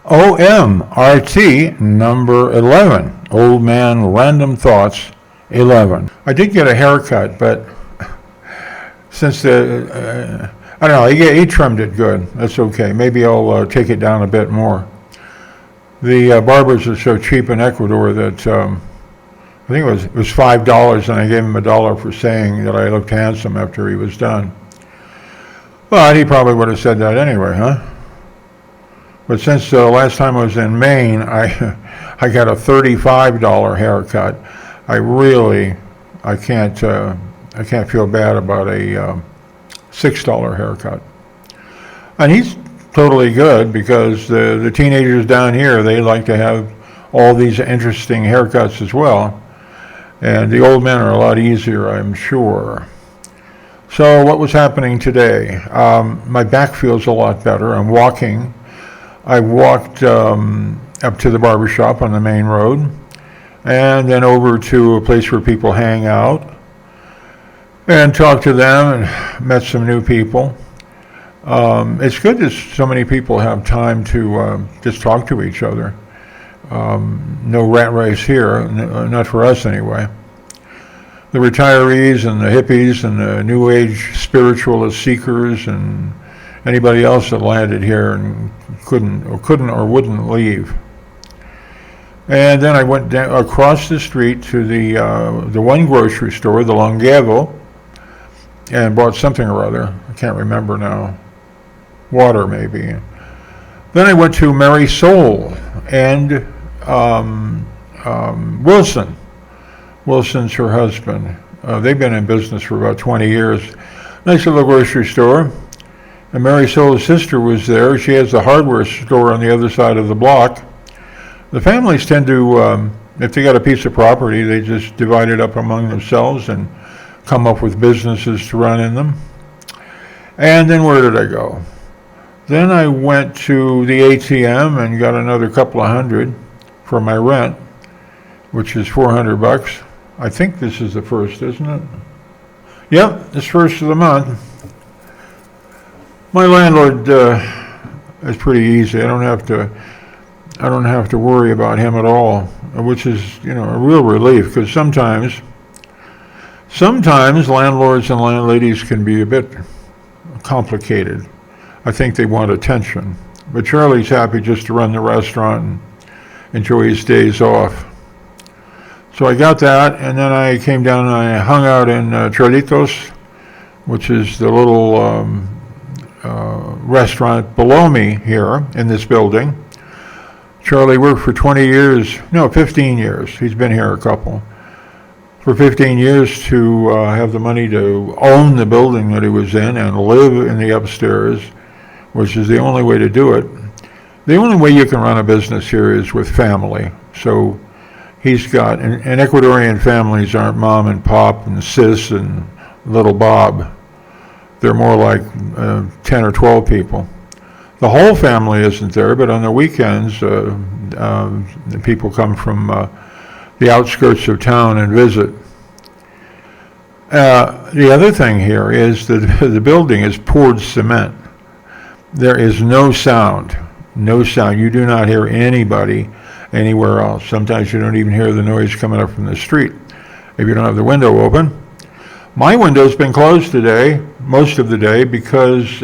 OMRT number 11, Old Man Random Thoughts 11. I did get a haircut, but since I don't know, he trimmed it good. That's okay. Maybe I'll take it down a bit more. The barbers are so cheap in Ecuador that I think it was $5, and I gave him $1 for saying that I looked handsome after he was done. But he probably would have said that anyway, huh? But since the last time I was in Maine, I got a $35 haircut. I can't feel bad about a $6 haircut. And he's totally good because the teenagers down here, they like to have all these interesting haircuts as well. And the old men are a lot easier, I'm sure. So what was happening today? My back feels a lot better. I'm walking. I walked up to the barbershop on the main road and then over to a place where people hang out and talked to them and met some new people. It's good that so many people have time to just talk to each other. No rat race here, not for us anyway. The retirees and the hippies and the new age spiritualist seekers and anybody else that landed here and couldn't or wouldn't leave. And then I went across the street to the one grocery store, the Longevo, and bought something or other. I can't remember now. Water maybe. Then I went to Mary Soul and Wilson. Wilson's her husband. They've been in business for about 20 years. Nice little grocery store. And Mary Soul's sister was there. She has the hardware store on the other side of the block. The families tend to, if they got a piece of property, they just divide it up among themselves and come up with businesses to run in them. And then where did I go? Then I went to the ATM and got another couple of hundred for my rent, which is $400. I think this is the first, isn't it? Yep, it's first of the month. My landlord is pretty easy. I don't have to worry about him at all, which is, a real relief, because sometimes landlords and landladies can be a bit complicated. I think they want attention. But Charlie's happy just to run the restaurant and enjoy his days off. So I got that, and then I came down and I hung out in Charlitos, which is the little restaurant below me here in this building. Charlie worked for 15 years. He's been here a couple. For 15 years to have the money to own the building that he was in and live in the upstairs, which is the only way to do it. The only way you can run a business here is with family. So he's got, and Ecuadorian families aren't mom and pop and sis and little Bob. They're more like 10 or 12 people. The whole family isn't there, but on the weekends, the people come from the outskirts of town and visit. The other thing here is that the building is poured cement. There is no sound. You do not hear anybody anywhere else. Sometimes you don't even hear the noise coming up from the street if you don't have the window open. My window's been closed today, most of the day, because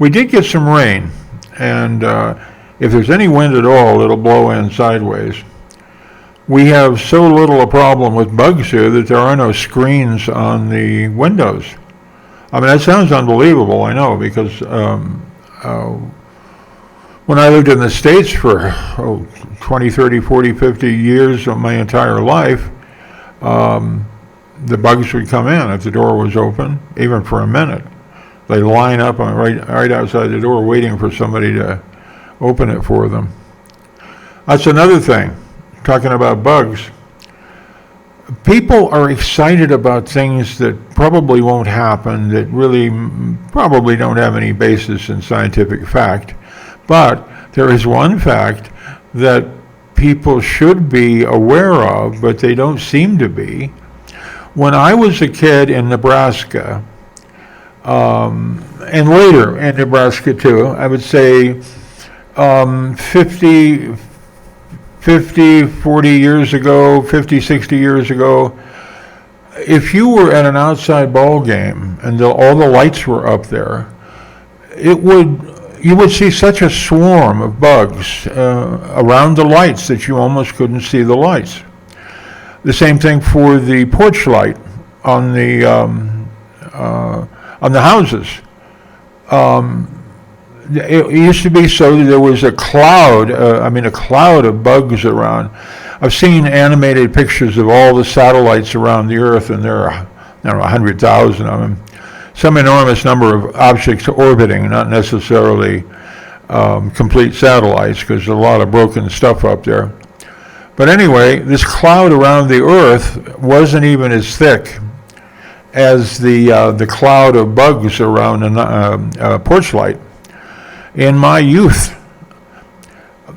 we did get some rain, and if there's any wind at all, it'll blow in sideways. We have so little a problem with bugs here that there are no screens on the windows. I mean, that sounds unbelievable, I know, because when I lived in the States for 20, 30, 40, 50 years of my entire life, the bugs would come in if the door was open, even for a minute. They line up right outside the door waiting for somebody to open it for them. That's another thing, talking about bugs. People are excited about things that probably won't happen, that really probably don't have any basis in scientific fact. But there is one fact that people should be aware of, but they don't seem to be. When I was a kid in Nebraska, and later in Nebraska too, I would say 50, 40 years ago, 50, 60 years ago, if you were at an outside ball game and all the lights were up there, you would see such a swarm of bugs around the lights that you almost couldn't see the lights. The same thing for the porch light on the houses. It used to be so that there was a cloud, a cloud of bugs around. I've seen animated pictures of all the satellites around the Earth, and there are, I don't know, 100,000 of them. Some enormous number of objects orbiting, not necessarily complete satellites, because there's a lot of broken stuff up there. But anyway, this cloud around the Earth wasn't even as thick as the cloud of bugs around a porch light. In my youth,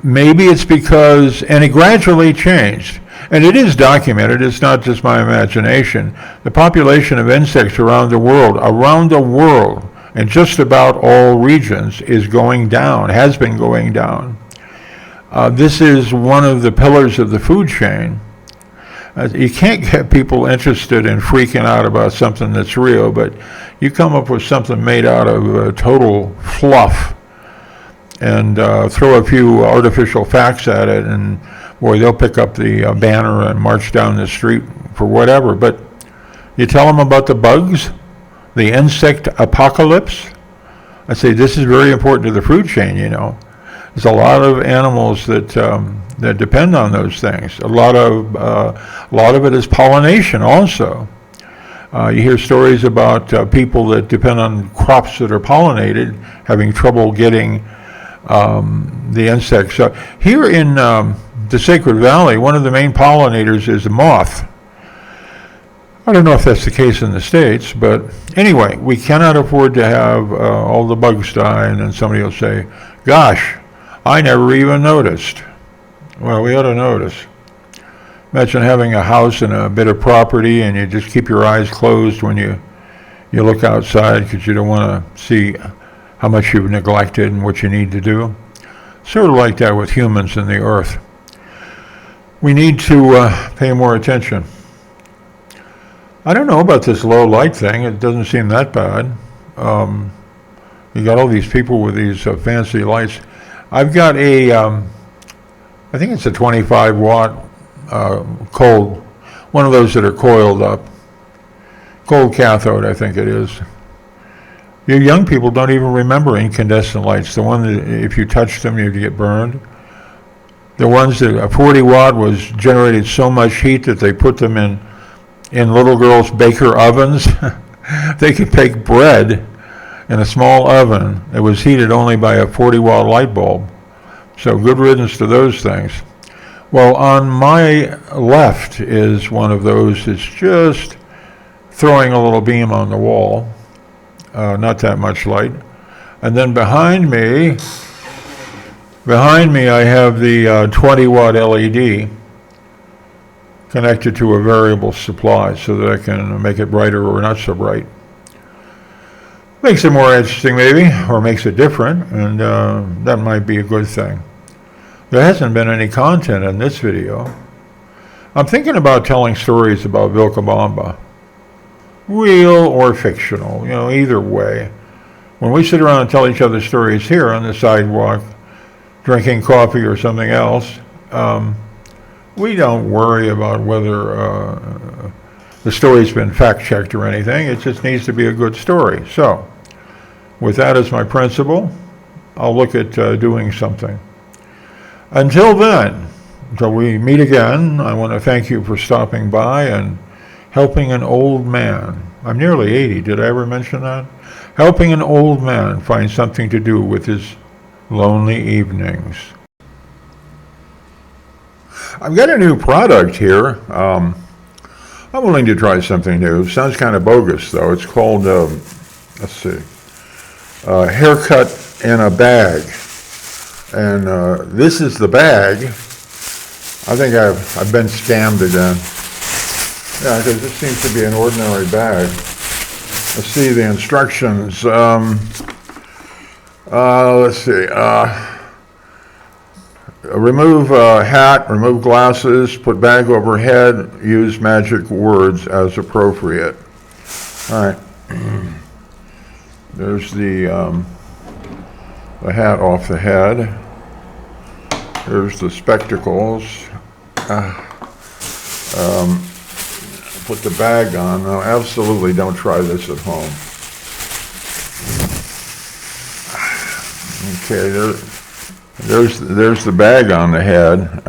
maybe it's because, and it gradually changed, and it is documented, it's not just my imagination, the population of insects around the world, in just about all regions, is going down, has been going down. This is one of the pillars of the food chain. You can't get people interested in freaking out about something that's real, but you come up with something made out of total fluff, and throw a few artificial facts at it, and boy, they'll pick up the banner and march down the street for whatever. But you tell them about the bugs, the insect apocalypse. I say this is very important to the food chain. There's a lot of animals that depend on those things. A lot of it is pollination also. You hear stories about people that depend on crops that are pollinated having trouble getting the insects. Here in the Sacred Valley, one of the main pollinators is a moth. I don't know if that's the case in the States, but anyway, we cannot afford to have all the bugs die, and then somebody will say, gosh, I never even noticed. Well, we ought to notice. Imagine having a house and a bit of property, and you just keep your eyes closed when you look outside because you don't want to see how much you've neglected and what you need to do. Sort of like that with humans and the earth. We need to pay more attention. I don't know about this low light thing. It doesn't seem that bad. You got all these people with these fancy lights. I've got I think it's a 25 watt cold, one of those that are coiled up. Cold cathode, I think it is. You young people don't even remember incandescent lights. The one that if you touch them, you get burned. The ones that a 40 watt was generated so much heat that they put them in little girls' baker ovens. They could bake bread in a small oven. It was heated only by a 40 watt light bulb. So good riddance to those things. Well, on my left is one of those that's just throwing a little beam on the wall. Not that much light. And then behind me I have the 20 watt LED connected to a variable supply so that I can make it brighter or not so bright. Makes it more interesting maybe, or makes it different, and that might be a good thing. There hasn't been any content in this video. I'm thinking about telling stories about Vilcabamba. Real or fictional, either way. When we sit around and tell each other stories here on the sidewalk, drinking coffee or something else, we don't worry about whether the story's been fact-checked or anything. It just needs to be a good story. So, with that as my principle, I'll look at doing something. Until then, until we meet again, I want to thank you for stopping by and helping an old man. I'm nearly 80, did I ever mention that? Helping an old man find something to do with his lonely evenings. I've got a new product here. I'm willing to try something new. Sounds kind of bogus, though. It's called, let's see, haircut in a bag. And this is the bag. I think I've been scammed again. Yeah, because this seems to be an ordinary bag. Let's see the instructions. Let's see. remove hat, remove glasses, put bag over head, use magic words as appropriate. All right. There's the hat off the head. There's the spectacles. Put the bag on. No, absolutely don't try this at home. Okay, there's the bag on the head.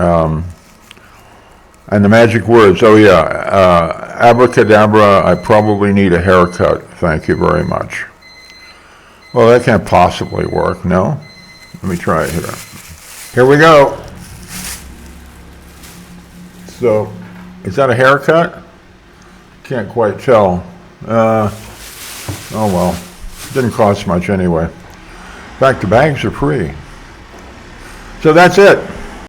And the magic words. Oh yeah, abracadabra, I probably need a haircut. Thank you very much. Well, that can't possibly work, no? Let me try it here. Here we go. So, is that a haircut? Can't quite tell. Oh well, didn't cost much anyway. In fact, the bags are free. So that's it.